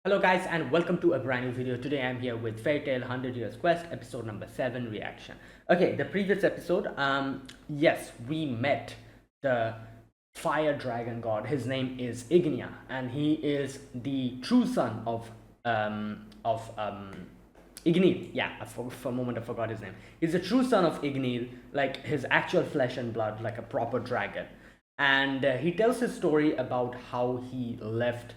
Hello guys and welcome to a brand new video. Today I'm here with Fairy Tail 100 Years Quest episode number 7 reaction. Okay, the previous episode, yes, we met the fire dragon god. His name is Ignia and he is the true son of Igneel. Yeah, for a moment I forgot his name. He's the true son of Igneel, like his actual flesh and blood, like a proper dragon. And he tells his story about how he left,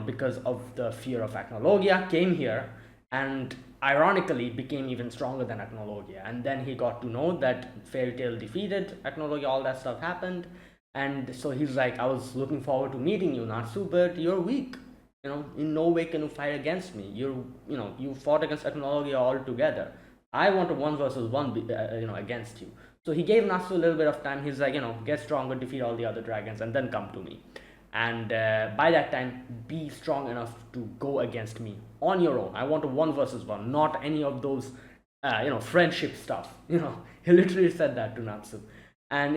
because of the fear of Acnologia, came here and ironically became even stronger than Acnologia. And then he got to know that Fairy Tail defeated Acnologia, all that stuff happened. And so he's like, I was looking forward to meeting you, Natsu, but you're weak. In no way can you fight against me. You fought against Acnologia altogether. I want a one versus one, against you. So he gave Natsu a little bit of time. He's like, get stronger, defeat all the other dragons, and then come to me. And by that time, be strong enough to go against me on your own. I want a one versus one, not any of those, friendship stuff. He literally said that to Natsu. And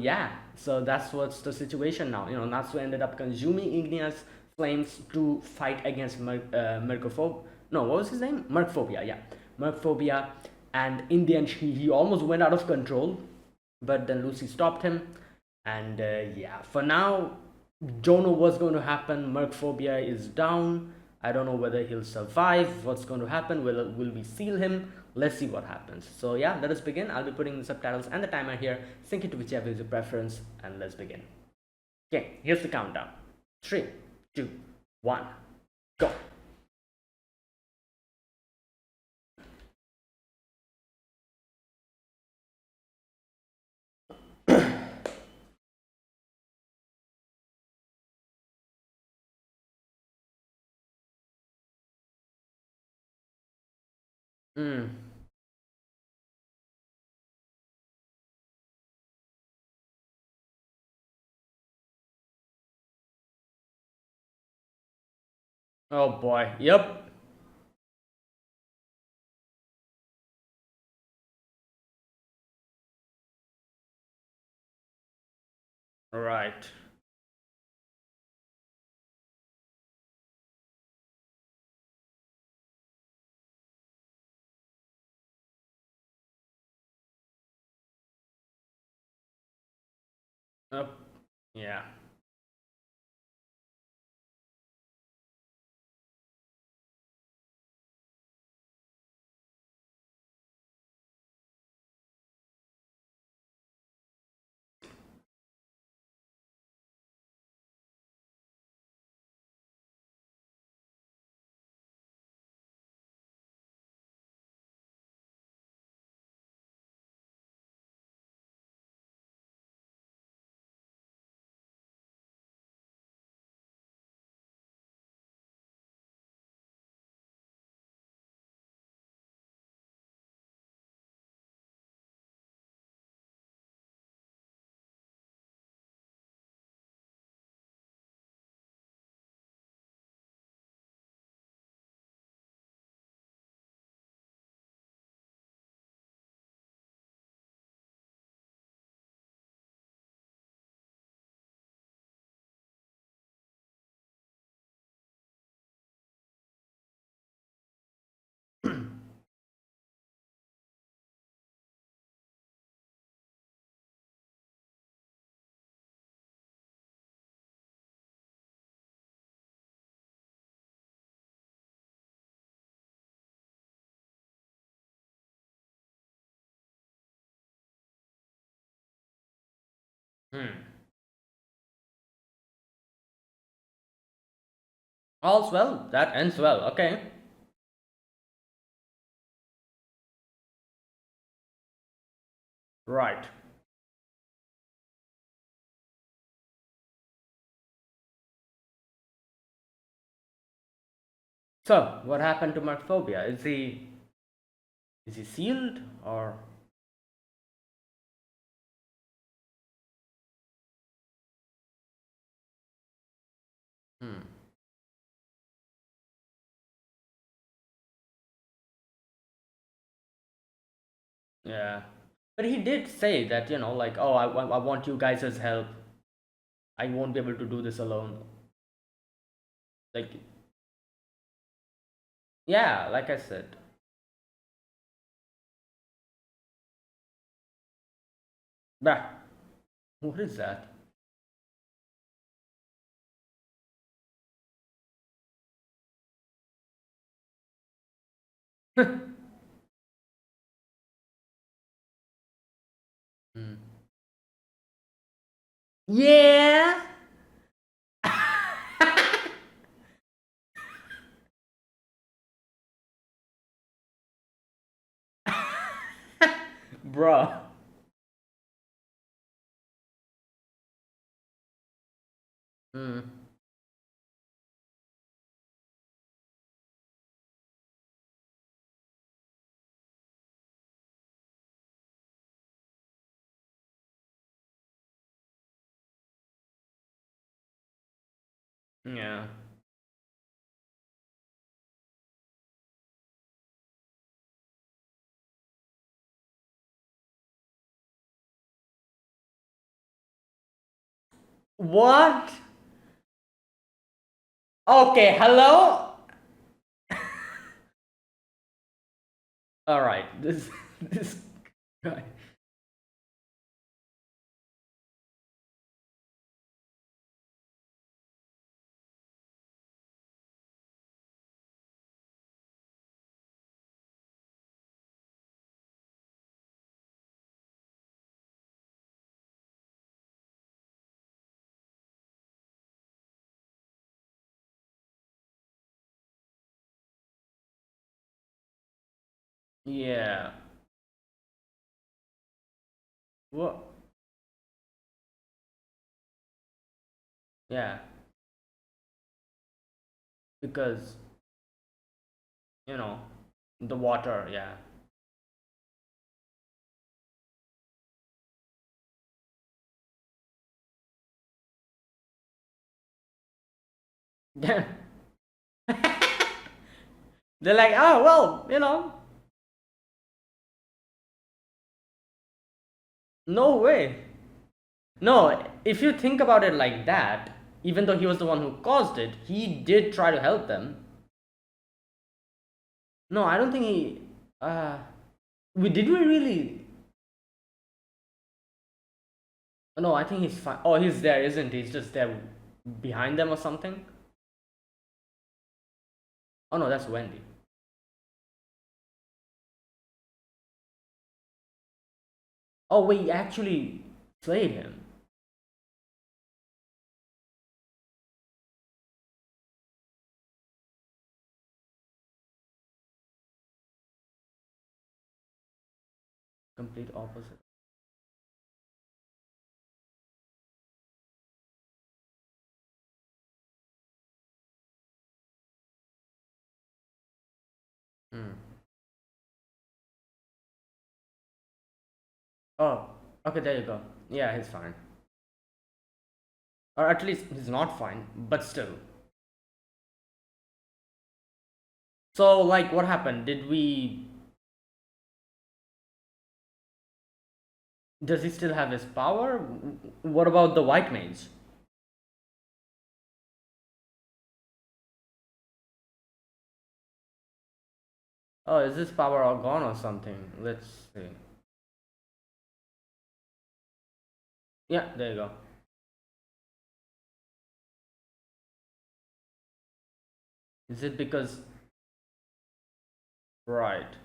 yeah. So that's what's the situation now. Natsu ended up consuming Ignia's flames to fight against Mercophobia. No, what was his name? Mercphobia. Yeah, Mercphobia. And in the end, he almost went out of control, but then Lucy stopped him. And yeah, for now, don't know what's going to happen. Mercphobia is down. I don't know whether he'll survive. What's going to happen? Will we seal him? Let's see what happens. So yeah, let us begin. I'll be putting the subtitles and the timer here. Sync it to whichever is your preference, and let's begin. Okay, here's the countdown. 3, 2, 1, go. Hmm. Oh boy. Yep. Right. Yep. Yeah. Hmm. All's well. That ends well. Okay. Right. So, what happened to Markphobia? Is he sealed or? Hmm. Yeah. But he did say that, like, oh, I want you guys' help. I won't be able to do this alone. Like, Yeah, like I said. Bruh, what is that? Hmm. Yeah. Bruh. Hmm. Yeah. What? Okay, hello? Alright, this this guy. Yeah. What? Yeah. Because, you know, the water, yeah. They're like, oh, well, no way. No, if you think about it like that, even though he was the one who caused it, he did try to help them. No, I don't think he. We did we really? No, I think he's fine. Oh, he's there, isn't he? He's just there behind them or something. Oh no, that's Wendy. Oh, we actually played him. Complete opposite. Hmm. Oh, okay, there you go. Yeah, he's fine. Or at least he's not fine, but still. So, like, what happened? Did we. Does he still have his power? What about the white mage? Oh, is his power all gone or something? Let's see. Yeah, there you go. Is it because. Right.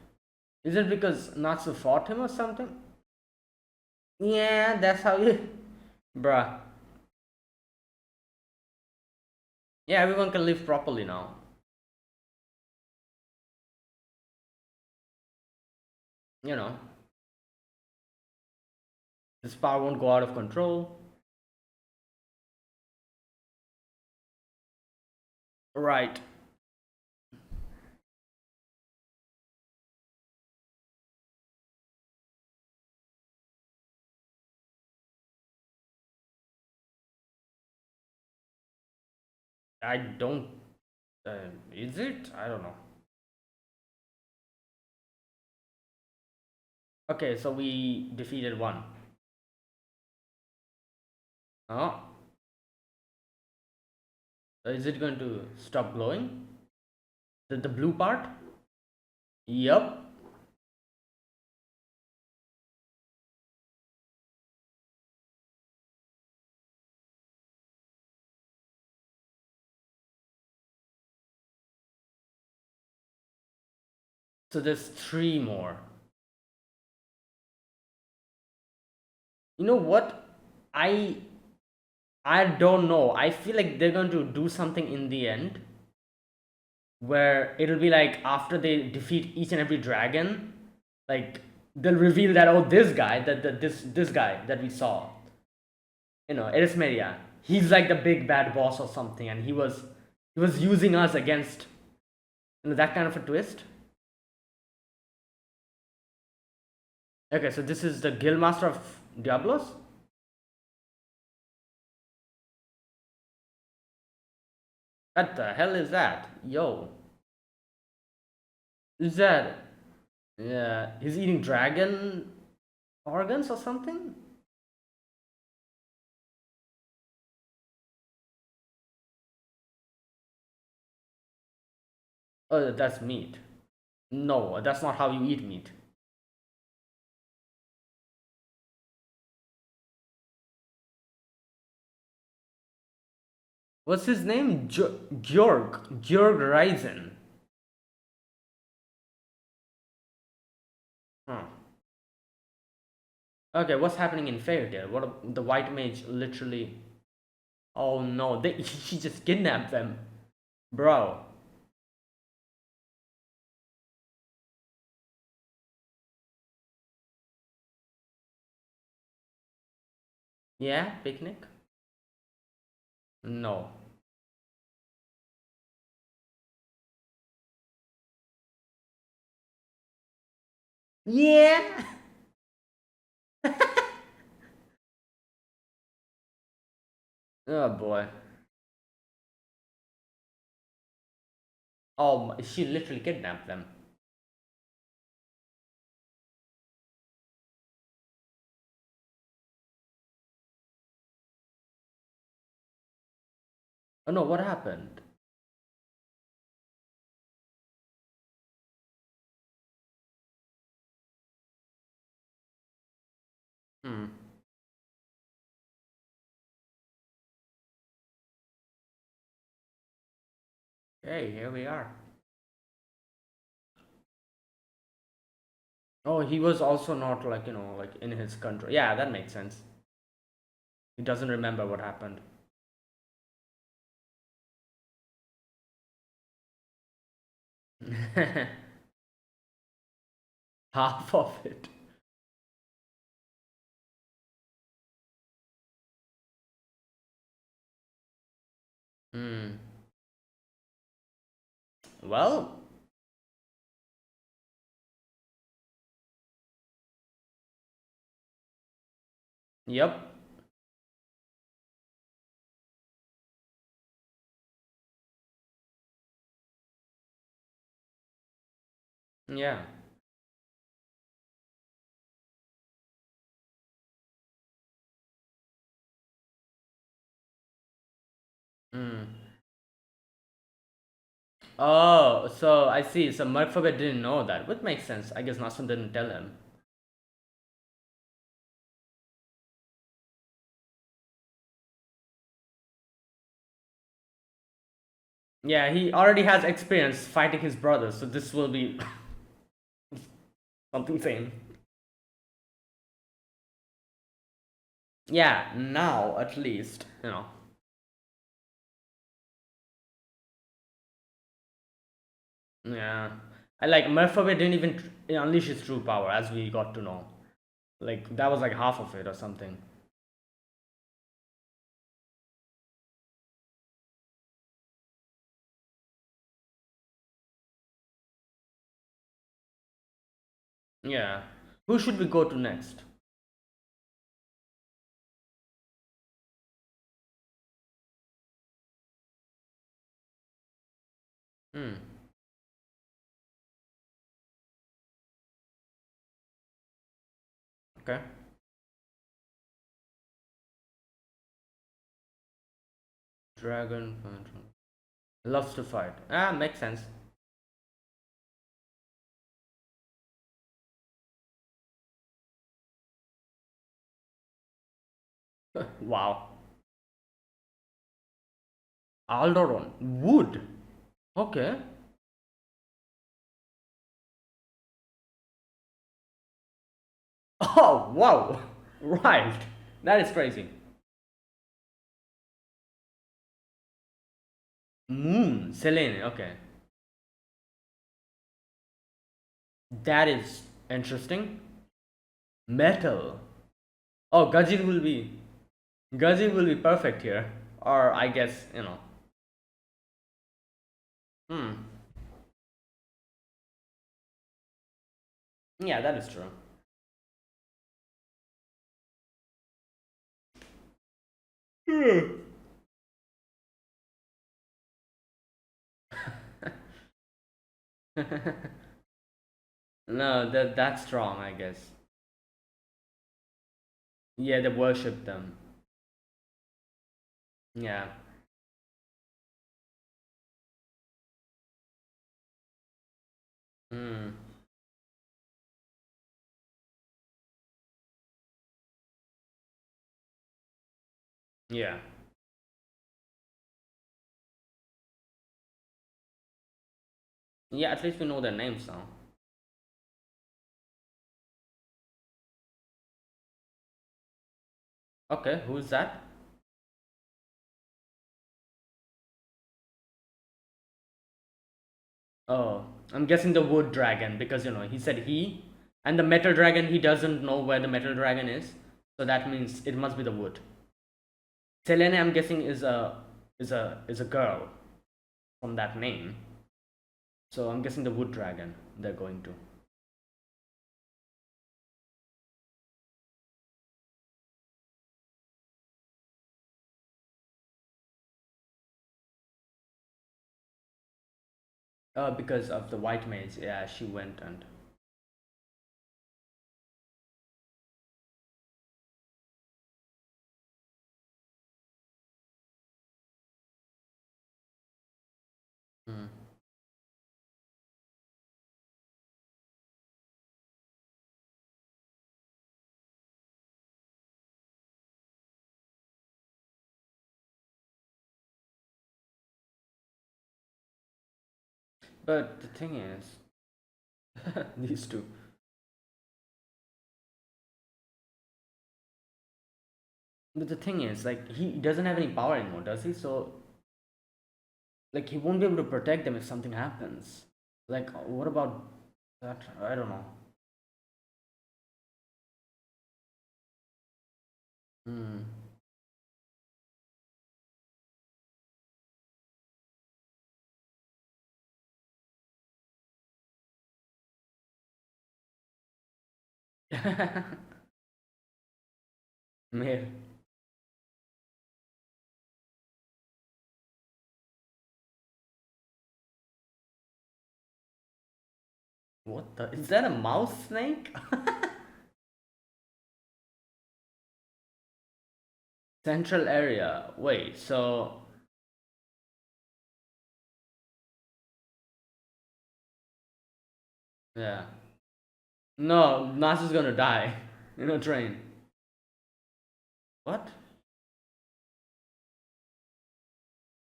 Is it because Natsu fought him or something? Yeah, that's how you. Bruh. Yeah, everyone can live properly now. You know, his power won't go out of control. Right. I don't. Is it? I don't know. Okay, so we defeated one. Oh, is it going to stop glowing? The blue part? Yup. So there's three more. You know what? I I don't know. I feel like they're going to do something in the end where it'll be like after they defeat each and every dragon, like they'll reveal that, oh, this guy, this guy that we saw, Erismeria, he's like the big bad boss or something, and he was using us against, that kind of a twist. Okay, so this is the Guildmaster of Diablos. What the hell is that? Yo, is that? Yeah, he's eating dragon organs or something. Oh, that's meat. No, that's not how you eat meat. What's his name? Georg Ryzen. Huh. Okay, what's happening in Fairy Tail? The white mage literally. Oh no, he just kidnapped them, bro. Yeah, picnic. No. Yeah. Oh boy. Oh, she literally kidnapped them. Oh no, what happened? Hmm. Hey, here we are. Oh, he was also not like, like in his country. Yeah, that makes sense. He doesn't remember what happened. Half of it. Hmm. Well, yep. Yeah. Hmm. Oh, so I see. So Murphabet didn't know that, which makes sense. I guess Nasrun didn't tell him. Yeah, he already has experience fighting his brothers, so this will be something same. Yeah, now at least. Yeah. I like Murphabet didn't even unleash his true power, as we got to know. Like, that was like half of it or something. Yeah. Who should we go to next? Hmm. Okay. Dragon. Loves to fight. Ah, makes sense. Wow. Alderon. Wood. Okay. Oh, wow. Right. That is crazy. Moon. Selene. Okay. That is interesting. Metal. Oh, Gajin will be perfect here. Or I guess, you know. Hmm. Yeah, that is true. No, that's strong, I guess. Yeah, they worship them. Yeah. Hmm. Yeah. Yeah, at least we know their names now. Okay, who's that? Oh, I'm guessing the wood dragon because he said he, and the metal dragon he doesn't know where the metal dragon is, so that means it must be the wood. Selene, I'm guessing is a girl from that name, so I'm guessing the wood dragon they're going to. Because of the white mage, yeah, she went and. Hmm. But the thing is, these two. But the thing is, like, he doesn't have any power anymore, does he? So, like, he won't be able to protect them if something happens. Like, what about that? I don't know. Hmm. Mayor. What the? Is that a mouse snake? Central area. Wait, so. Yeah. No, Nas is gonna die in a train. What?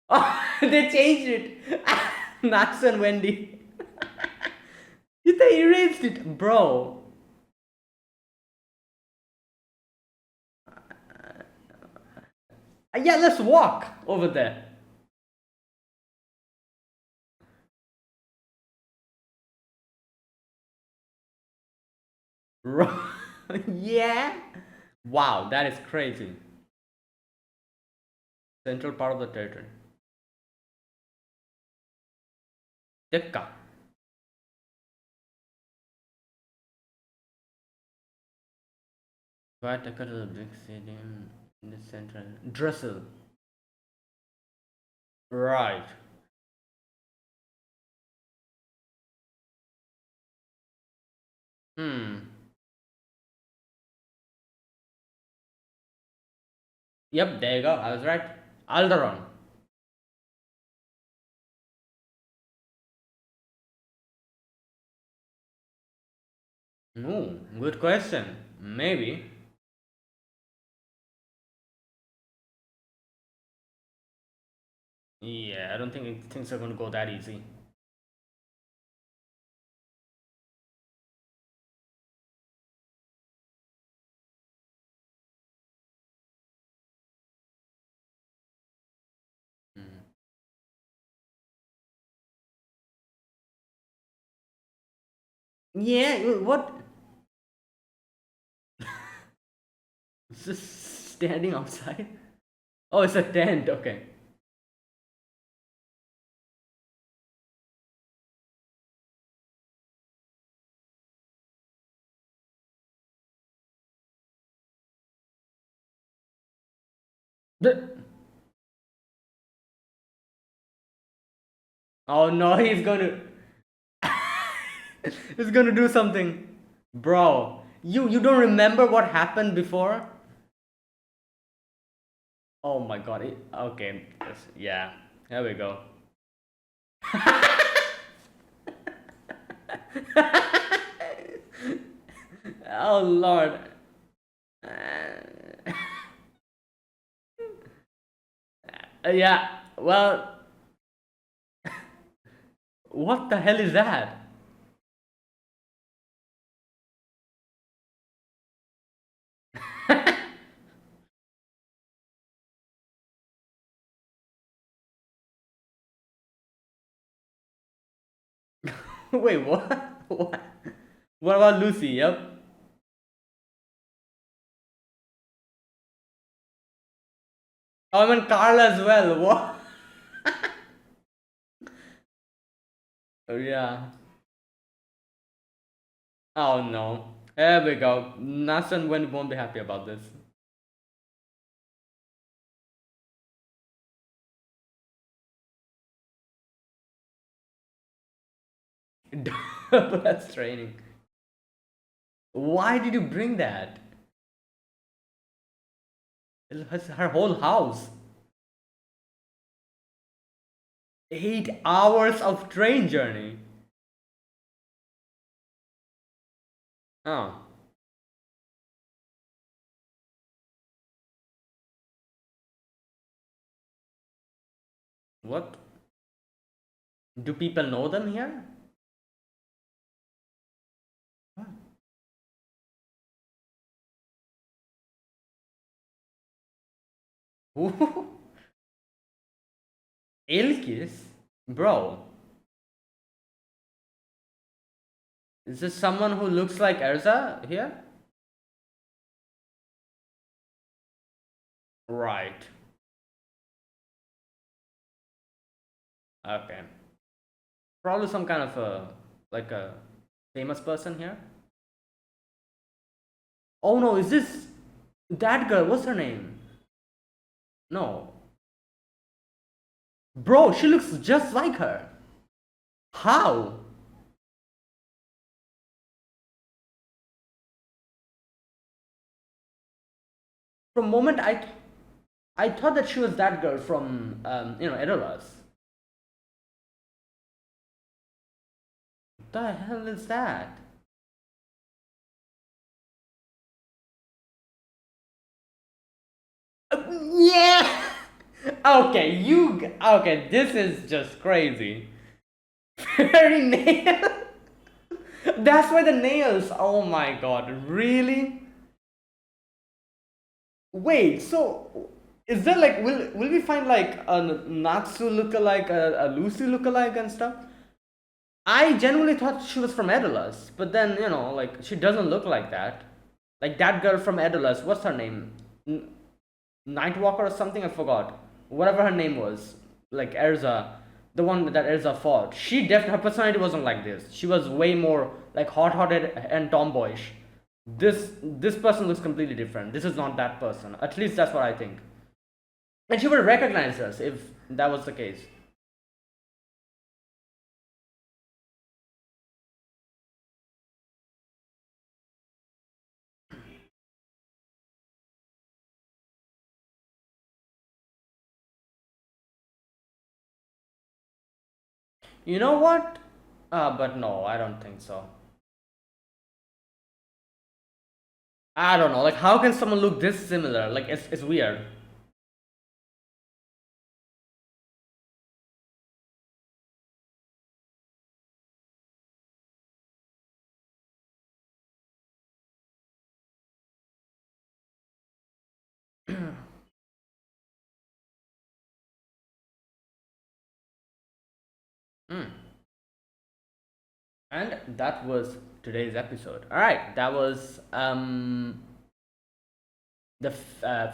Oh, they changed it. Nas and Wendy. They erased it, bro. Yeah, let's walk over there. Yeah. Wow, that is crazy. Central part of the territory. Tekka. Why Tekka to the big stadium in the central? Dressel. Right. Hmm. Yep, there you go. I was right. Alderon. No, good question. Maybe. Yeah, I don't think things are going to go that easy. Mm. Yeah, what? Just standing outside? Oh, it's a tent. Okay. The, oh no, he's going to. He's going to do something. Bro, you don't remember what happened before? Oh my god. Okay. Yeah. There we go. Oh lord. Yeah. Well, what the hell is that? Wait, what? What? What about Lucy? Yep. Oh, I meant Carl as well. What? Oh, yeah. Oh no. There we go. Nathan won't be happy about this. That's training. Why did you bring that? It's her whole house. 8 hours of train journey. Oh. What? Do people know them here? What? Who? Ilkis? Bro, is this someone who looks like Erza here? Right. Okay. Probably some kind of a famous person here. Oh no, is this that girl? What's her name? No. Bro, she looks just like her. How? From moment I thought that she was that girl from Edoras. What the hell is that? Yeah. Okay, okay. This is just crazy. Very nail. That's why the nails. Oh my god, really? Wait, so is there like will we find like a Natsu lookalike, a Lucy lookalike and stuff? I genuinely thought she was from Edolas, but then like she doesn't look like that. Like that girl from Edolas, what's her name? Nightwalker or something, I forgot. Whatever her name was, like Erza, the one that Erza fought. She definitely her personality wasn't like this. She was way more like hot-headed and tomboyish. This person looks completely different. This is not that person. At least that's what I think. And she would recognize us if that was the case. You know what? But no, I don't think so. I don't know. Like, how can someone look this similar? Like, it's weird. And that was today's episode. All right, that was the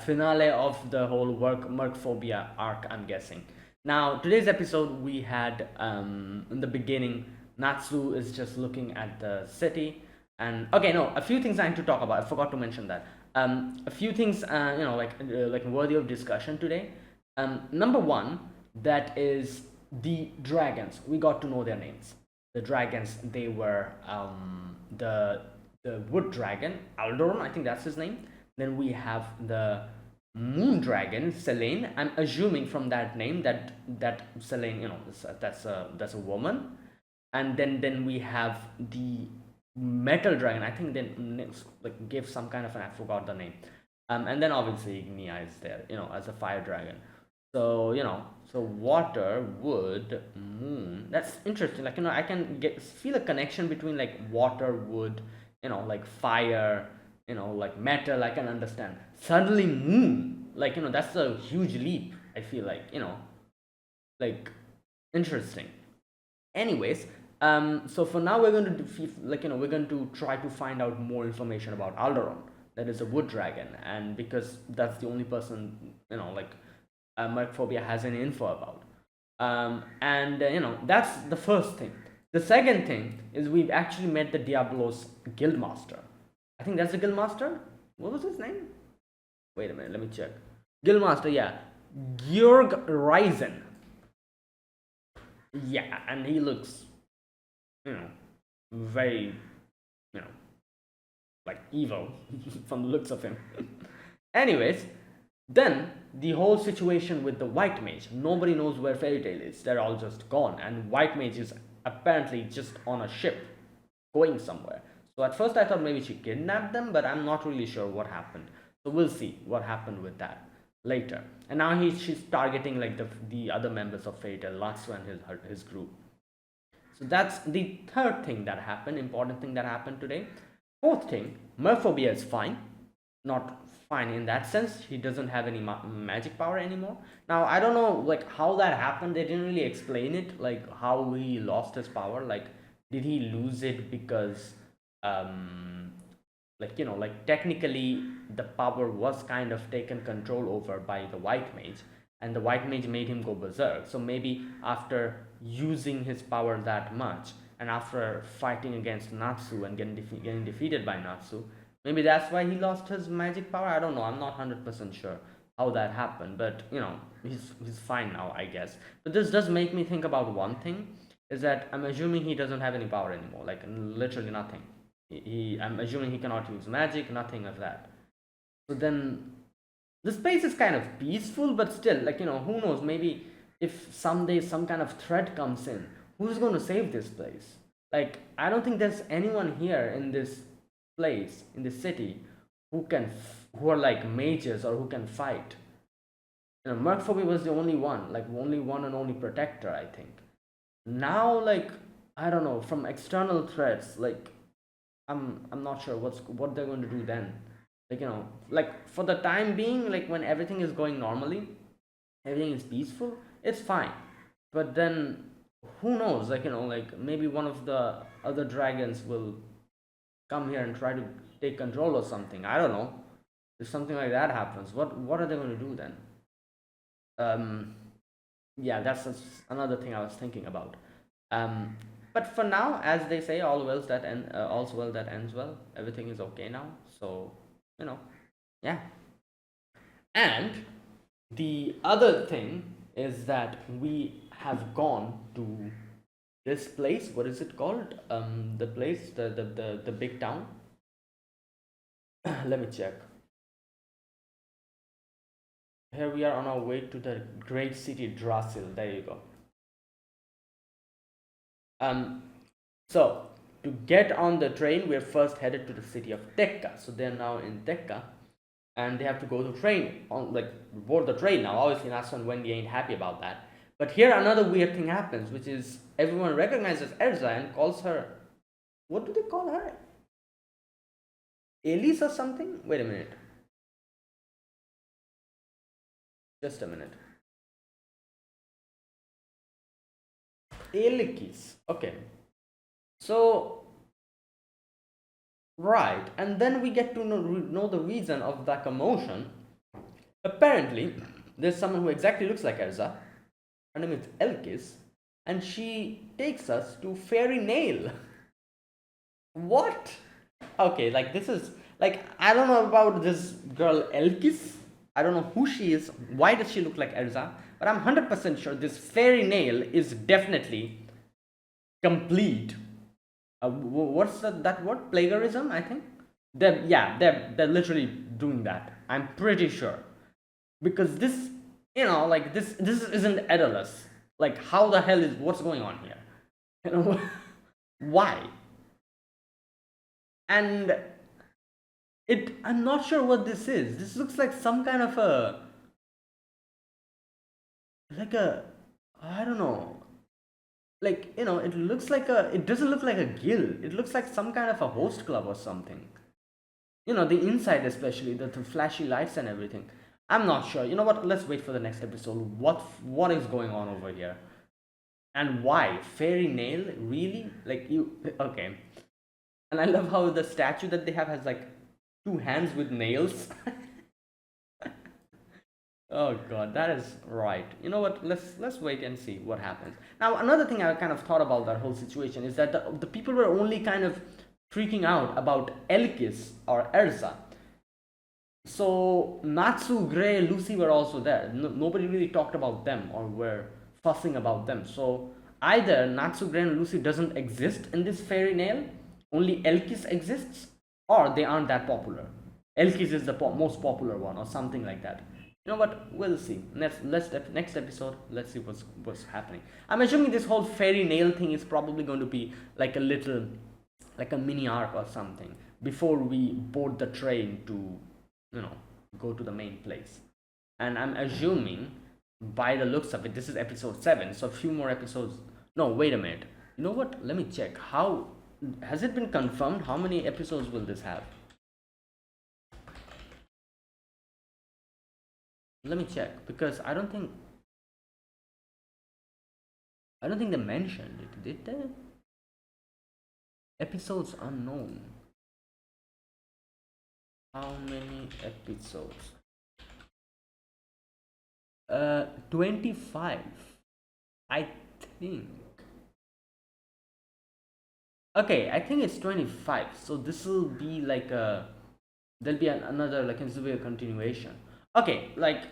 finale of the whole Mercphobia arc, I'm guessing. Now, today's episode, we had in the beginning, Natsu is just looking at the city, and okay, no, a few things I need to talk about. I forgot to mention that. A few things, like worthy of discussion today. Number one, that is the dragons. We got to know their names. The dragons, they were the wood dragon, Aldoron, I think that's his name. Then we have the moon dragon, Selene. I'm assuming from that name that Selene, that's a woman. And then we have the metal dragon. I think then like gave some kind of an, I forgot the name. And then obviously Ignia is there, as a fire dragon. So so water, wood, moon. That's interesting. Like I can feel a connection between like water, wood, like fire, like metal. I can understand. Suddenly moon, like that's a huge leap. I feel like like interesting. Anyways, so for now we're going to we're going to try to find out more information about Alderon. That is a wood dragon, and because that's the only person Mercphobia has any info about. And that's the first thing. The second thing is we've actually met the Diablos guildmaster. I think that's the guildmaster. What was his name? Wait a minute, let me check. Guildmaster, yeah, Georg Ryzen. Yeah, and he looks, very, you know, like evil from the looks of him. Anyways, then the whole situation with the white mage. Nobody knows where Fairy Tail is. They're all just gone, and white mage is apparently just on a ship going somewhere. So at first I thought maybe she kidnapped them, but I'm not really sure what happened. So we'll see what happened with that later. And now she's targeting like the other members of Fairy Tail, Natsu and his group. So that's the third thing that happened, important thing that happened today. Fourth thing, Merphobia is fine. Not fine in that sense. He doesn't have any magic power anymore. Now, I don't know like how that happened. They didn't really explain it, like how he lost his power. Like, did he lose it because like technically the power was kind of taken control over by the white mage, and the white mage made him go berserk. So maybe after using his power that much, and after fighting against Natsu and getting defeated by Natsu, maybe that's why he lost his magic power. I don't know, I'm not 100% sure how that happened, but he's fine now, I guess. But this does make me think about one thing, is that I'm assuming he doesn't have any power anymore, like literally nothing. I'm assuming he cannot use magic, nothing of that. So then the space is kind of peaceful, but still, like who knows, maybe if someday some kind of threat comes in, who's going to save this place? Like, I don't think there's anyone here in this place, in this city, who are like mages or who can fight. Mercphobia was the only one, like only one and only protector, I think. Now, like, I don't know, from external threats, like I'm not sure what they're going to do then. Like like for the time being, like when everything is going normally, everything is peaceful, it's fine. But then who knows? Like like maybe one of the other dragons will come here and try to take control or something. I don't know. If something like that happens, what are they going to do then? Yeah, that's another thing I was thinking about. Um, but for now, as they say, all's well that ends well. Everything is okay now. So you know, yeah. And the other thing is that we have gone to this place. What is it called? The place, the big town. Let me check. Here we are on our way to the great city Drasil. There you go. Um, so to get on the train, we're first headed to the city of Tekka. So they're now in Tekka, and they have to go to train on like board the train now. Obviously, Nasu and Wendy ain't happy about that. But here another weird thing happens, which is everyone recognizes Erza and calls her. What do they call her? Elise or something? Wait a minute. Just a minute. Elkis. Okay. So, right. And then we get to know the reason of that commotion. Apparently, there's someone who exactly looks like Erza. Her name is Elkis. And she takes us to Fairy Nail. What? Okay, like this is like I don't know about this girl Elkis. I don't know who she is. Why does she look like Erza? But I'm 100% sure this Fairy Nail is definitely complete. What's that word? Plagiarism, I think. They're literally doing that. I'm pretty sure because this, like this isn't Daedalus. Like, how the hell is what's going on here? You know, why? And I'm not sure what this is. This looks like some kind of a I don't know, like it looks like it doesn't look like a guild. It looks like some kind of a host club or something. The inside, especially the flashy lights and everything. I'm not sure. You know what, let's wait for the next episode. What is going on over here, and why Fairy Nail, really? Like, you okay. And I love how the statue that they have has like two hands with nails. Oh god, that is right. You know what? Let's wait and see what happens. Now, another thing I kind of thought about that whole situation is that the people were only kind of freaking out about Elkis or Erza. So Natsu, Gray, Lucy were also there. Nobody really talked about them or were fussing about them. So either Natsu, Gray, and Lucy doesn't exist in this Fairy Nail, only Elkis exists, or they aren't that popular. Elkis is the most popular one, or something like that. You know what? We'll see. Next episode. Let's see what's happening. I'm assuming this whole Fairy Nail thing is probably going to be like a little, like a mini arc or something before we board the train to, go to the main place. And I'm assuming, by the looks of it, this is episode 7, so a few more episodes. No, wait a minute. You know what? Let me check. How has it been confirmed? How many episodes will this have? Let me check, because I don't think they mentioned it, did they? Episodes unknown. How many episodes? 25, I think. Okay, I think it's 25. So this will be like there'll be another, like, this will be a continuation. Okay, like,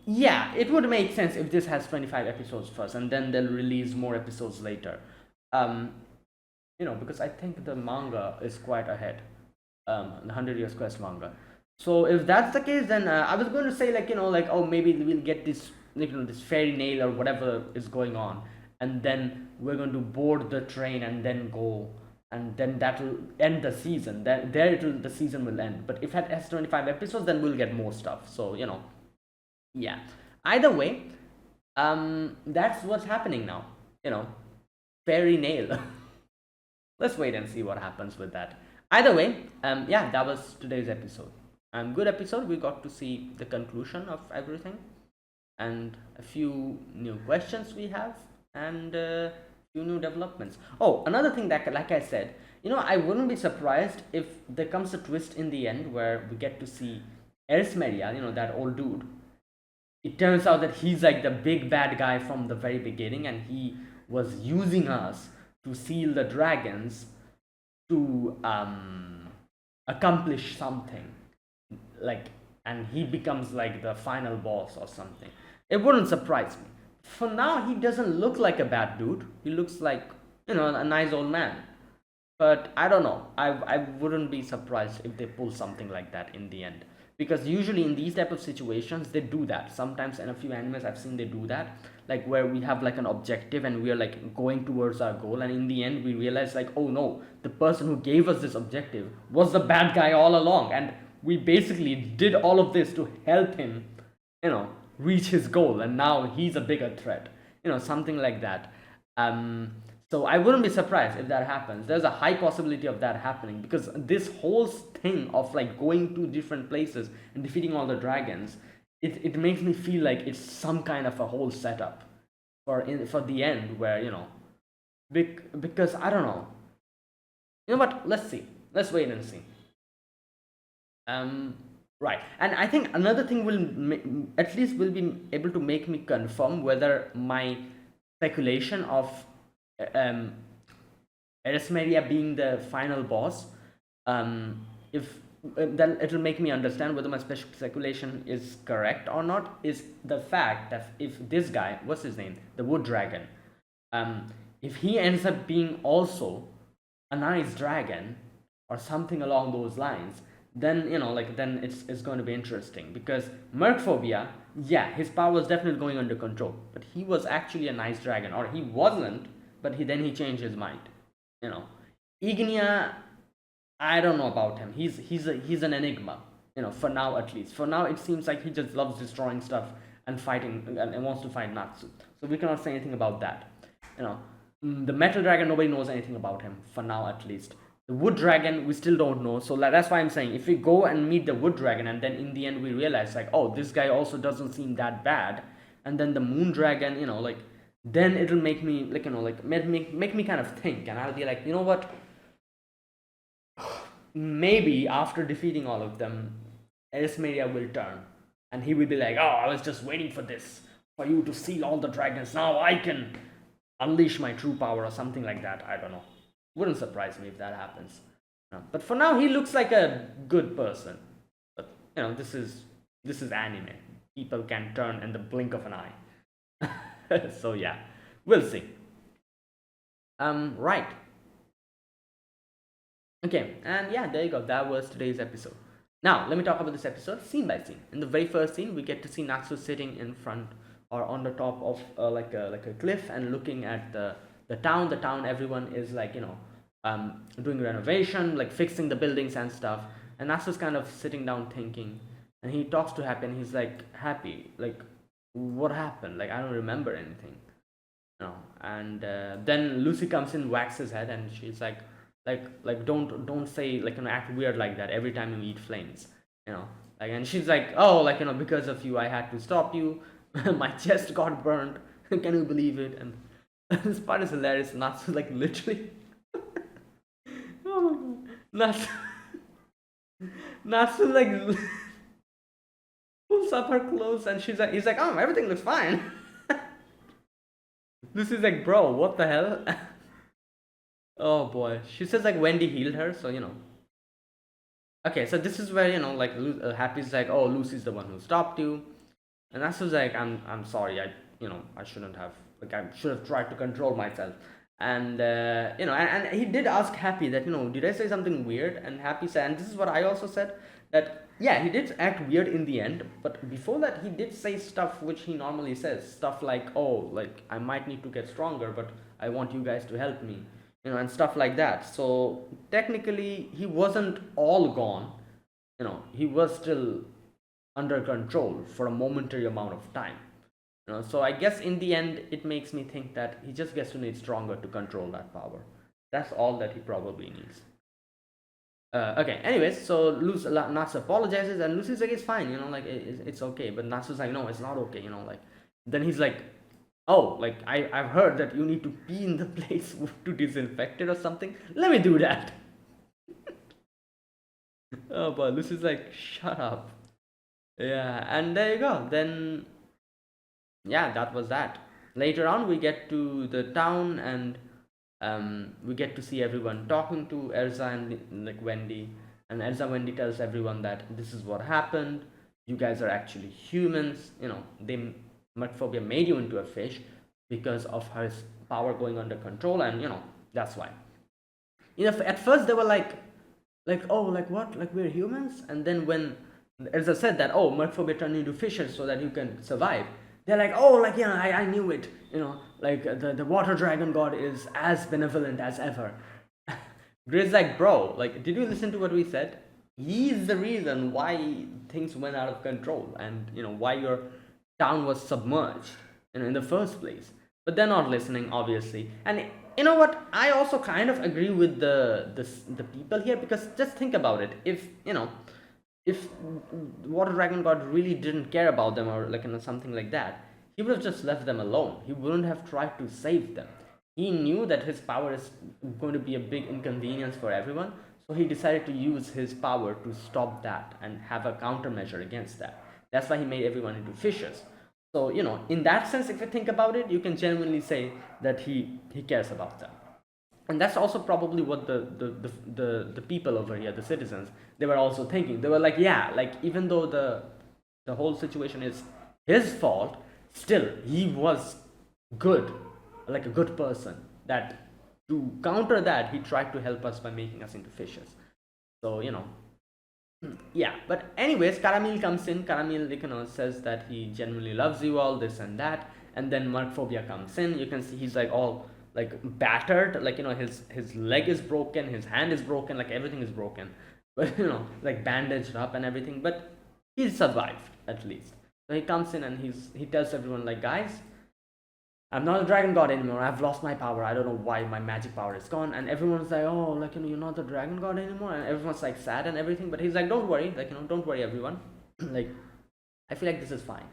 yeah, it would make sense if this has 25 episodes first and then they'll release more episodes later. Um, because I think the manga is quite ahead. The 100 Years Quest manga. So if that's the case, then I was going to say, like, oh, maybe we'll get this, this Fairy Nail or whatever is going on, and then we're going to board the train and then go, and then that'll end the season. The season will end. But if it has 25 episodes, then we'll get more stuff. So yeah. Either way, that's what's happening now. Fairy Nail. Let's wait and see what happens with that. Either way, yeah, that was today's episode. Good episode. We got to see the conclusion of everything, and a few new questions we have, and a few new developments. Oh, another thing that, like I said, I wouldn't be surprised if there comes a twist in the end where we get to see Erismeria, that old dude. It turns out that he's like the big bad guy from the very beginning, and he was using us to seal the dragons to accomplish something, like, and he becomes like the final boss or something. It wouldn't surprise me. For now, he doesn't look like a bad dude. He looks like, a nice old man. But I don't know, I wouldn't be surprised if they pull something like that in the end, because usually in these type of situations they do that. Sometimes in a few animes I've seen they do that, like where we have like an objective and we are like going towards our goal, and in the end we realize, like, oh no, the person who gave us this objective was the bad guy all along, and we basically did all of this to help him reach his goal, and now he's a bigger threat, something like that. So I wouldn't be surprised if that happens. There's a high possibility of that happening, because this whole thing of like going to different places and defeating all the dragons, it makes me feel like it's some kind of a whole setup for the end where because I don't know. You know what? Let's see. Let's wait and see. Um, right. And I think another thing at least will be able to make me confirm whether my speculation of um, Erismeria being the final boss, if then it'll make me understand whether my speculation is correct or not. Is the fact that if this guy, what's his name, the Wood Dragon, um, if he ends up being also a nice dragon or something along those lines, then then it's going to be interesting because Mercphobia, yeah, his power was definitely going under control, but he was actually a nice dragon, or he wasn't, but he changed his mind. Ignia, I don't know about him. He's an enigma. For now at least. For now, it seems like he just loves destroying stuff and fighting and wants to fight Natsu. So we cannot say anything about that. The Metal Dragon, nobody knows anything about him for now at least. The Wood Dragon, we still don't know. So that's why I'm saying if we go and meet the Wood Dragon and then in the end we realize like, oh, this guy also doesn't seem that bad, and then the Moon Dragon, then it'll make me make me kind of think, and I'll be like, you know what? Maybe after defeating all of them, Erismeria will turn, and he will be like, "Oh, I was just waiting for this, for you to seal all the dragons. Now I can unleash my true power," or something like that. I don't know. Wouldn't surprise me if that happens. No. But for now, he looks like a good person. But this is anime. People can turn in the blink of an eye. So yeah, we'll see. Right. Okay, and yeah, there you go. That was today's episode. Now, let me talk about this episode scene by scene. In the very first scene, we get to see Natsu sitting in front or on the top of like a cliff and looking at the town. The town, everyone is like doing renovation, like fixing the buildings and stuff. And Natsu's kind of sitting down thinking, and he talks to Happy, and he's like, "Happy, like, what happened? Like, I don't remember anything." And then Lucy comes in, whacks his head, and she's like don't say act weird like that every time you eat flames, and she's like, oh, because of you I had to stop you. My chest got burned. Can you believe it? And this part is hilarious. Natsu like literally oh my god, Natsu like pulls up her clothes, and he's like, oh, everything looks fine. Lucy's like, bro, what the hell? Oh boy, she says like Wendy healed her, so Okay, so this is where Happy's like, oh, Lucy's the one who stopped you, and Natsu's like, I'm sorry, I shouldn't have, I should have tried to control myself, and and he did ask Happy that did I say something weird, and Happy said, and this is what I also said, that yeah, he did act weird in the end, but before that he did say stuff which he normally says, stuff like, oh, like I might need to get stronger, but I want you guys to help me. And stuff like that. So technically he wasn't all gone. He was still under control for a momentary amount of time. So I guess in the end it makes me think that he just gets to need stronger to control that power. That's all that he probably needs. Okay, anyways, so Natsu apologizes, and Lucy's like, it's fine, it's okay, but Natsu's like, no, it's not okay, then he's like, oh, like I've heard that you need to pee in the place to disinfect it or something. Let me do that. Oh, but Lucy's like, shut up. Yeah, and there you go. Then, yeah, that was that. Later on, we get to the town, and we get to see everyone talking to Erza and like Wendy. And Wendy tells everyone that this is what happened. You guys are actually humans. They Mercphobia made you into a fish because of her power going under control, and that's why. At first they were like, oh, like what? Like we're humans? And then when Elsa said that, oh, Mercphobia turned into fishes so that you can survive, they're like, oh, like yeah, I knew it. Like the water dragon god is as benevolent as ever. Grace's like, bro, like did you listen to what we said? He's the reason why things went out of control, and why your town was submerged in the first place. But they're not listening, obviously. And you know what, I also kind of agree with the people here, because just think about it. If water dragon god really didn't care about them, or like something like that, he would have just left them alone. He wouldn't have tried to save them. He knew that his power is going to be a big inconvenience for everyone, so he decided to use his power to stop that and have a countermeasure against that. That's why he made everyone into fishes. So, in that sense, if you think about it, you can genuinely say that he cares about them. And that's also probably what the people over here, the citizens, they were also thinking. They were like, yeah, like even though the whole situation is his fault, still he was good, like a good person. That to counter that, he tried to help us by making us into fishes. So yeah. But anyways, Caramel comes in. Caramel, says that he genuinely loves you all, this and that. And then Mercphobia comes in. You can see he's like all like battered, like his leg is broken, his hand is broken, like everything is broken, but like bandaged up and everything. But he survived at least. So he comes in and he tells everyone like, guys, I'm not a dragon god anymore. I've lost my power. I don't know why my magic power is gone. And everyone's like, oh, like you're not the dragon god anymore. And everyone's like sad and everything. But he's like, don't worry, like don't worry, everyone. Like, I feel like this is fine.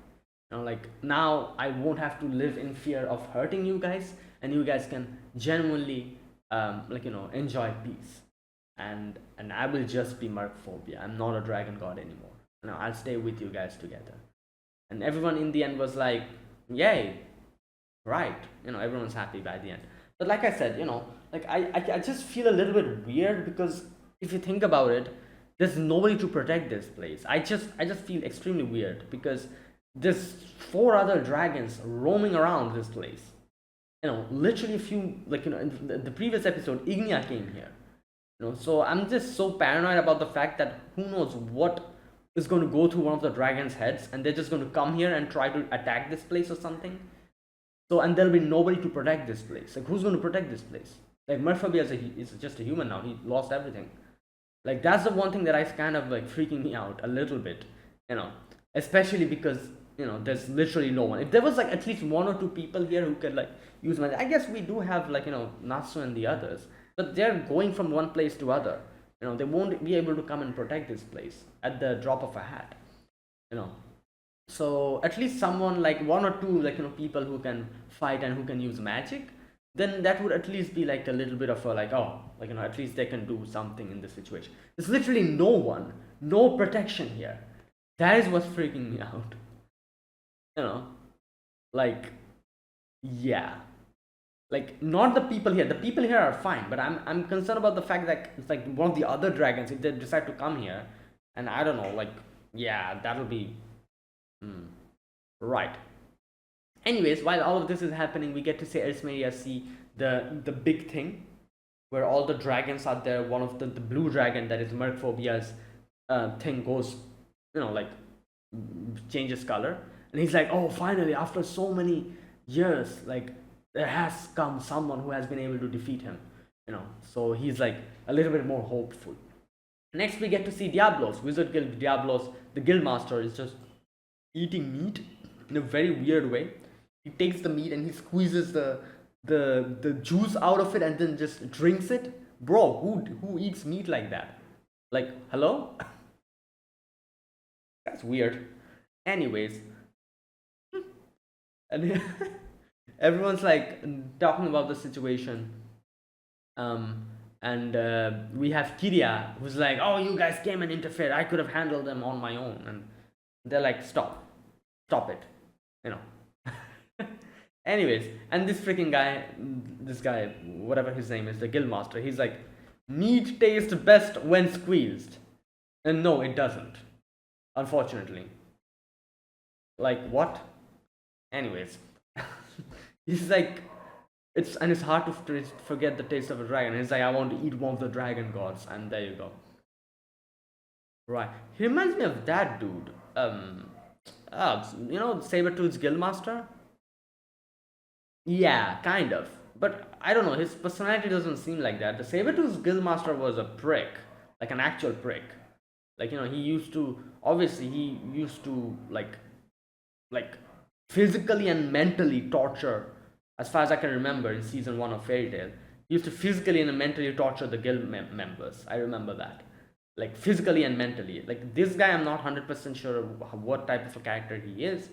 Like now I won't have to live in fear of hurting you guys, and you guys can genuinely, enjoy peace. And I will just be Mercphobia. I'm not a dragon god anymore. I'll stay with you guys together. And everyone in the end was like, yay, right. Everyone's happy by the end. But like I said, like I just feel a little bit weird, because if you think about it, there's nobody to protect this place. I just feel extremely weird, because there's four other dragons roaming around this place. Literally a few, like in the previous episode, Ignia came here. So I'm just so paranoid about the fact that who knows what is going to go through one of the dragon's heads, and they're just going to come here and try to attack this place or something. So, and there'll be nobody to protect this place. Like, who's going to protect this place? Like, Mercphobia is just a human now. He lost everything. Like, that's the one thing that is kind of like freaking me out a little bit. Especially because there's literally no one. If there was like at least one or two people here who could like use magic, I guess we do have like Natsu and the others, but they're going from one place to other. They won't be able to come and protect this place at the drop of a hat. So at least someone like one or two, like people who can fight and who can use magic, then that would at least be like a little bit of a like, oh, like at least they can do something in this situation. There's literally no one, no protection here. That is what's freaking me out. Like, yeah, like not the people here. The people here are fine, but I'm concerned about the fact that it's like one of the other dragons, if they decide to come here, and I don't know, like, yeah, that'll be right. Anyways, while all of this is happening, we get to see Erismeria see the big thing where all the dragons are there. One of the blue dragon, that is Mercphobia's thing, goes, like changes color, and he's like, oh, finally, after so many years, like there has come someone who has been able to defeat him. So he's like a little bit more hopeful. Next, we get to see Diablos, Wizard Guild Diablos. The guild master is just eating meat in a very weird way. He takes the meat and he squeezes the juice out of it and then just drinks it. Bro, who eats meat like that? Like, hello? That's weird. Anyways, and everyone's like talking about the situation. And we have Kiria, who's like, oh, you guys came and interfered. I could have handled them on my own. And they're like, stop it. Anyways, and this freaking guy, whatever his name is, the guildmaster, he's like, meat tastes best when squeezed. And no, it doesn't, unfortunately. Like, what? Anyways, he's like, it's hard to forget the taste of a dragon. He's like, I want to eat one of the dragon gods, and there you go. Right, he reminds me of that dude. Sabertooth's guildmaster. Yeah, kind of. But I don't know, his personality doesn't seem like that. The Sabertooth's guildmaster was a prick, like an actual prick. Like, he used to like physically and mentally torture, as far as I can remember, in season 1 of Fairy Tail. He used to physically and mentally torture the guild members. I remember that. Like, physically and mentally. Like, this guy, I'm not 100% sure what type of a character he is.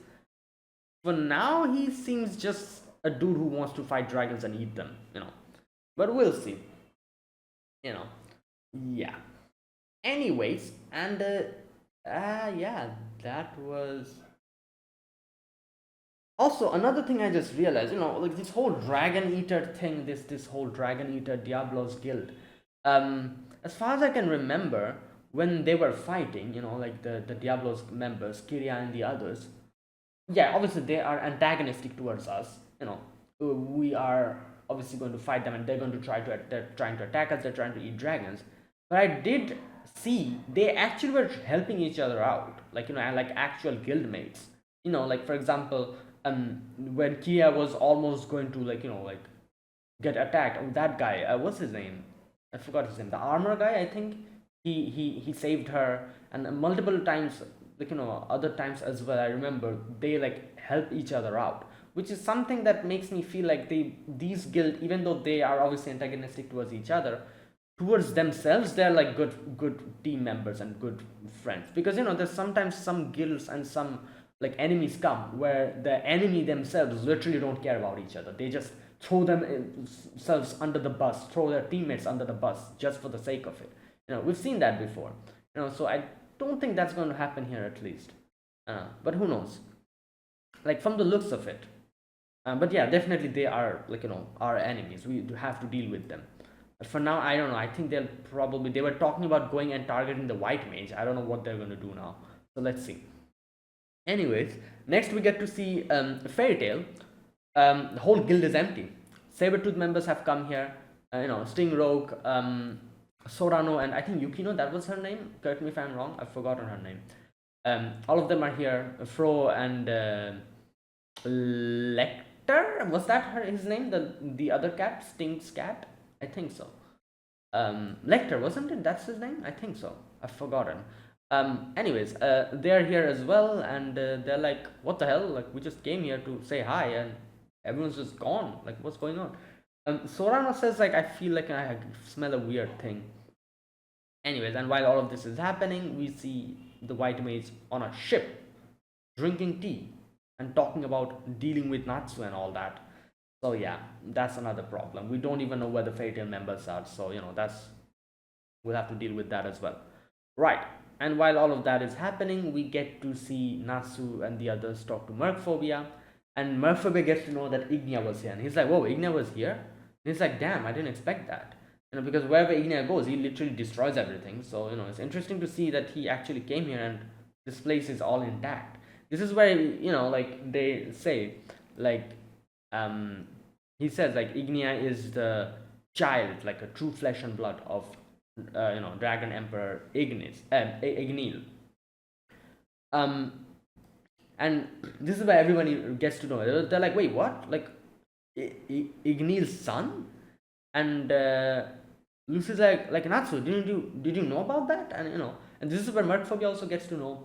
For now, he seems just a dude who wants to fight dragons and eat them, But we'll see, you know. Yeah. Anyways, and yeah, that was also another thing I just realized. Like this whole dragon eater thing, this whole dragon eater Diablos guild. As far as I can remember, when they were fighting, like the Diablos members, Kyria and the others, yeah, obviously they are antagonistic towards us. We are obviously going to fight them, and they're going to they're trying to attack us. They're trying to eat dragons. But I did see they actually were helping each other out, like like actual guild mates. Like for example, when Kia was almost going to like get attacked, that guy, what's his name? I forgot his name. The armor guy, I think. He saved her, and multiple times, like other times as well. I remember they like help each other out, which is something that makes me feel like these guild, even though they are obviously antagonistic towards each other, towards themselves they're like good team members and good friends. Because there's sometimes some guilds and some like enemies come where the enemy themselves literally don't care about each other. They just throw themselves under the bus, throw their teammates under the bus just for the sake of it. We've seen that before. So I don't think that's going to happen here, at least. But who knows? Like from the looks of it. But yeah, definitely they are like our enemies. We have to deal with them. But for now, I don't know. I think they were talking about going and targeting the white mage. I don't know what they're going to do now. So let's see. Anyways, next we get to see Fairy Tail. The whole guild is empty. Sabretooth members have come here. Sting Rogue, Sorano, and I think Yukino, that was her name. Correct me if I'm wrong. I've forgotten her name. All of them are here. Fro and Lecter, was that his name? The other cat, Sting's cat. I think so. Lecter, wasn't it? That's his name. I think so. I've forgotten. Anyways, they're here as well, and they're like, "What the hell? Like, we just came here to say hi, and everyone's just gone. Like, what's going on?" Sorano says, like, I feel like I smell a weird thing. Anyways, and while all of this is happening, we see the white mage on a ship, drinking tea and talking about dealing with Natsu and all that. So yeah, that's another problem. We don't even know where the Fairy Tail members are, so we'll have to deal with that as well. Right. And while all of that is happening, we get to see Natsu and the others talk to Mercphobia, and Mercphobia gets to know that Ignia was here, and he's like, "Whoa, Ignia was here?" And he's like, "Damn, I didn't expect that." Because wherever Ignia goes, he literally destroys everything. So it's interesting to see that he actually came here and this place is all intact. This is where like they say, like he says like Ignia is the child, like a true flesh and blood of Dragon Emperor Igneel. And this is where everyone gets to know. They're like, "Wait, what? Like Igneel's son?" And Lucy's like Natsu, did you know about that? And and this is where Mercphobia also gets to know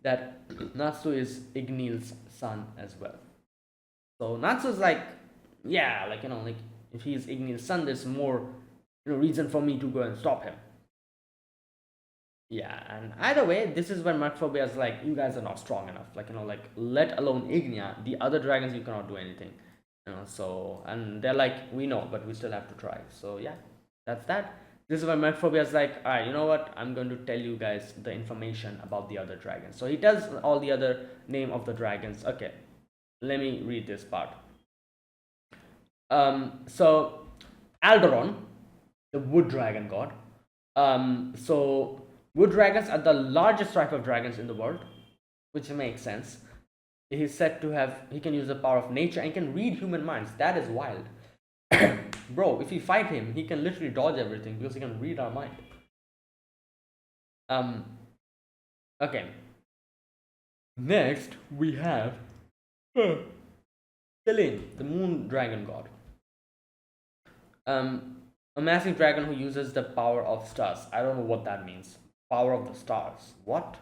that Natsu is Igneel's son as well. So Natsu's like, yeah, like like if he's Igneel's son, there's more reason for me to go and stop him. Yeah, and either way, this is when Mercphobia is like, you guys are not strong enough. Like like let alone Ignia, the other dragons you cannot do anything. So and they're like, we know, but we still have to try. So yeah, that's that. This is where Mercphobia is like, all right, you know what? I'm going to tell you guys the information about the other dragons. So he tells all the other name of the dragons. Okay, let me read this part. So Alderon, the wood dragon god. So wood dragons are the largest type of dragons in the world, which makes sense. He's said to have, he can use the power of nature and can read human minds. That is wild. Bro, if we fight him, he can literally dodge everything because he can read our mind. Okay. Next, we have Selene, the moon dragon god. A massive dragon who uses the power of stars. I don't know what that means. Power of the stars. What?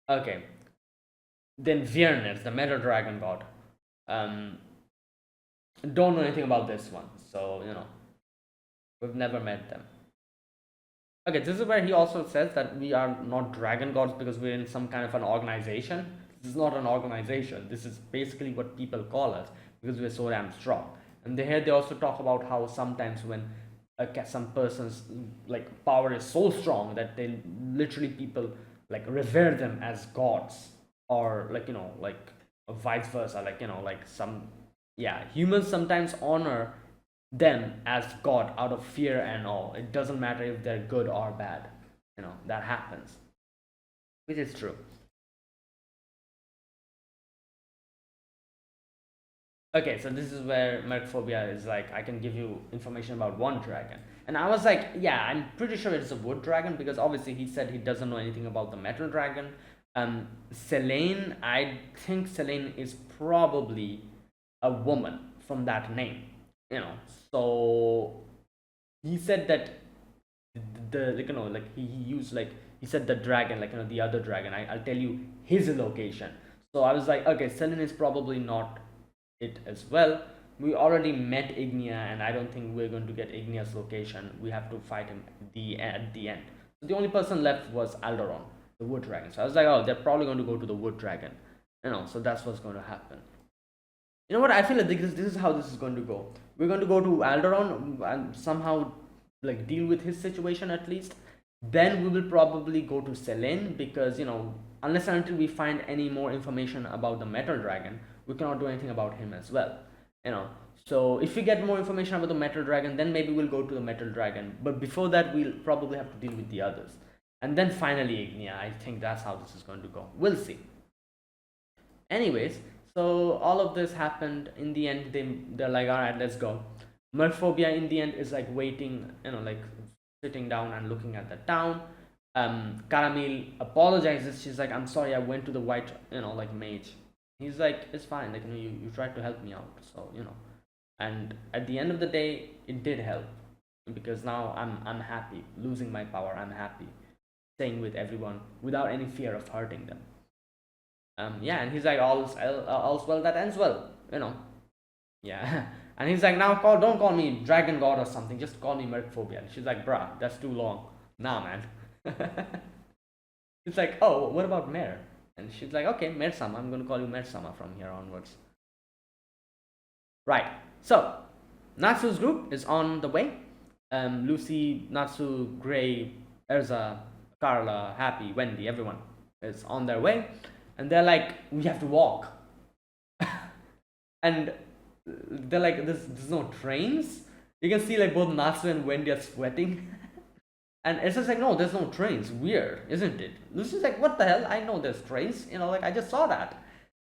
Okay. Then Viernez, the metal dragon god. Don't know anything about this one, so we've never met them. Okay, this is where he also says that we are not dragon gods because we're in some kind of an organization. This is not an organization. This is basically what people call us because we're so damn strong. And they also talk about how sometimes when some person's like power is so strong that they literally people like revere them as gods, or like like vice versa, like like some, yeah, humans sometimes honor them as god out of fear and all. It doesn't matter if they're good or bad, that happens, which is true. Okay, so this is where Mercphobia is like, I can give you information about one dragon. And I was like, yeah, I'm pretty sure it's a wood dragon because obviously he said he doesn't know anything about the metal dragon. Selene, I think Selene is probably a woman from that name, So he said that the like like he used like he said the dragon, like the other dragon. I'll tell you his location. So I was like, okay, Selene is probably not it as well. We already met Ignia, and I don't think we're going to get Ignia's location. We have to fight him at the end. So the only person left was Alderon, the wood dragon. So I was like, oh, they're probably going to go to the wood dragon, so that's what's going to happen. You know what, I feel like this is how this is going to go. We're going to go to Alderon and somehow like deal with his situation at least. Then we will probably go to Selene because unless and until we find any more information about the metal dragon, we cannot do anything about him as well. So if we get more information about the metal dragon, then maybe we'll go to the metal dragon, but before that we'll probably have to deal with the others. And then finally Ignia. I think that's how this is going to go. We'll see. Anyways, so all of this happened. In the end, they're like, all right, let's go. Mercphobia in the end is like waiting, like sitting down and looking at the town. Caramel apologizes. She's like, I'm sorry, I went to the white, like mage. He's like, it's fine, like you tried to help me out, so and at the end of the day it did help, because now I'm happy losing my power. I'm happy staying with everyone without any fear of hurting them. Yeah, and he's like, all's well that ends well, yeah. And he's like, now don't call me dragon god or something, just call me Mercphobia. And she's like, bruh, that's too long. Nah, man. He's like, oh, what about Mare? And she's like, okay, Mersama, I'm going to call you Mersama from here onwards. Right, so Natsu's group is on the way. Lucy, Natsu, Gray, Erza, Carla, Happy, Wendy, everyone is on their way. And they're like, we have to walk. And they're like, there's no trains. You can see like both Natsu and Wendy are sweating. And it's just like, no, there's no trains. Weird, isn't it? Lucy's like, what the hell? I know there's trains. Like I just saw that.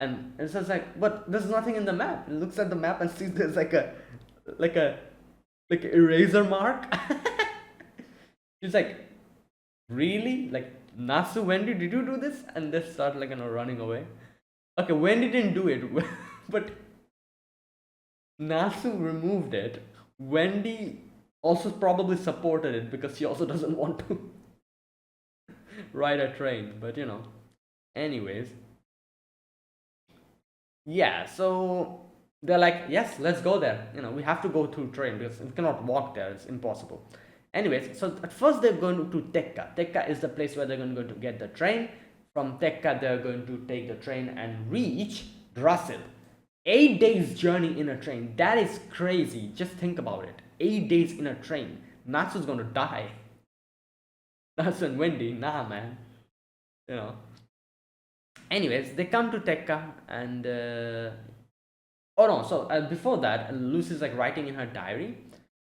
And it's just like, but there's nothing in the map. It looks at the map and sees there's like a eraser mark. She's like, really? Like, Natsu, Wendy, did you do this? And they start like running away. Okay, Wendy didn't do it, but Natsu removed it. Wendy also probably supported it because she also doesn't want to ride a train, but anyways, yeah, so they're like, yes, let's go there. We have to go through train because we cannot walk there, it's impossible. Anyways, so at first they're going to Tekka. Tekka is the place where they're going to get the train. From Tekka they're going to take the train and reach Drasil. 8 days journey in a train. That is crazy. Just think about it. 8 days in a train. Natsu's gonna die. Natsu and Wendy, nah, man. Anyways, they come to Tekka and oh no. So before that, Lucy's like writing in her diary,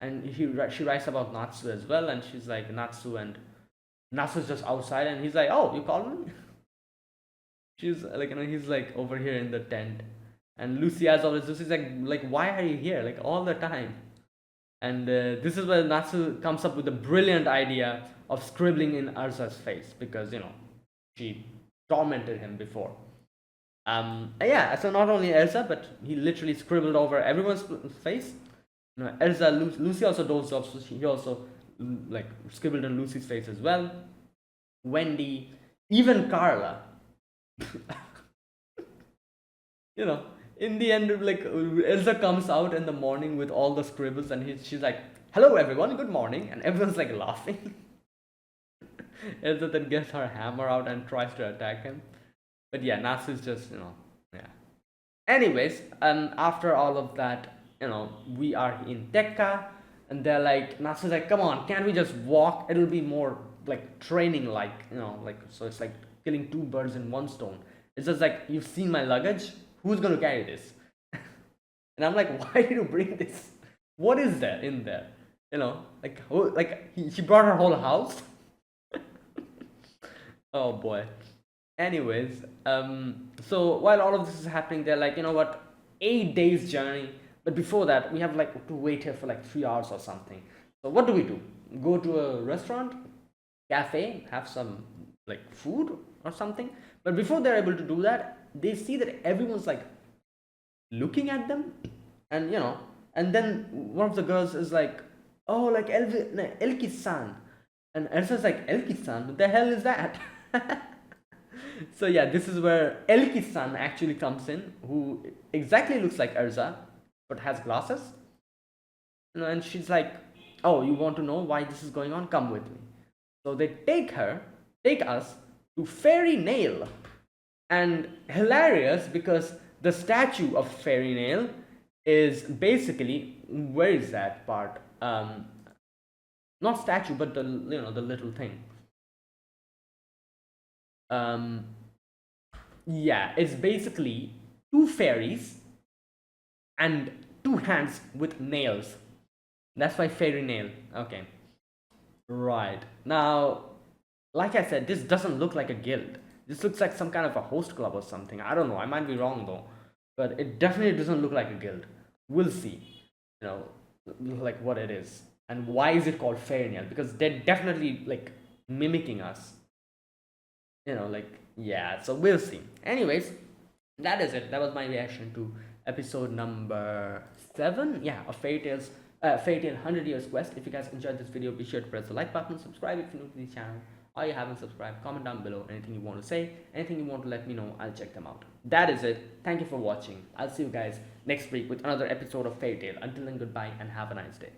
and she writes about Natsu as well. And she's like, Natsu's just outside, and he's like, oh, you called me? She's like, he's like over here in the tent, and Lucy, as always, Lucy's like, why are you here? Like all the time. And this is where Natsu comes up with a brilliant idea of scribbling in Urza's face because she tormented him before. Yeah, so not only Elsa, but he literally scribbled over everyone's face. Elsa, Lucy also dozed off, so he also like scribbled on Lucy's face as well. Wendy, even Carla. In the end, like Elsa comes out in the morning with all the scribbles, and she's like, hello everyone, good morning, and everyone's like laughing. Elsa then gets her hammer out and tries to attack him. But yeah, Nasu's just, yeah. Anyways, after all of that, we are in Tekka, and they're like, Nasu's like, come on, can't we just walk? It'll be more like training, like, like, so it's like killing two birds in one stone. It's just like, you've seen my luggage, who's gonna carry this? And I'm like, why did you bring this? What is there in there? Like, like she brought her whole house. Oh boy. Anyways, so while all of this is happening, they're like, you know what, 8 days journey. But before that, we have like to wait here for like 3 hours or something. So what do? Go to a restaurant, cafe, have some like food or something. But before they're able to do that, they see that everyone's like looking at them, and and then one of the girls is like, oh, like Elki-san, and Elsa's like, Elki-san, what the hell is that? So yeah, this is where Elki-san actually comes in, who exactly looks like Erza, but has glasses. And she's like, oh, you want to know why this is going on? Come with me. So they take us to Fairy Nail. And hilarious, because the statue of Fairy Nail is basically, where is that part? Not statue, but the little thing. Yeah, it's basically two fairies and two hands with nails. That's why Fairy Nail. Okay. Right. Now, like I said, this doesn't look like a guild. This looks like some kind of a host club or something. I don't know. I might be wrong though. But it definitely doesn't look like a guild. We'll see. You know, like what it is. And why is it called Fairy Nail? Because they're definitely like mimicking us. Like, yeah, so we'll see. Anyways, that is it. That was my reaction to episode number 7, yeah, of Fairy Tail 100 Years Quest. If you guys enjoyed this video, be sure to press the like button, subscribe if you're new to the channel, or you haven't subscribed. Comment down below anything you want to say, anything you want to let me know. I'll check them out. That is it. Thank you for watching. I'll see you guys next week with another episode of Fairy Tail. Until then, goodbye and have a nice day.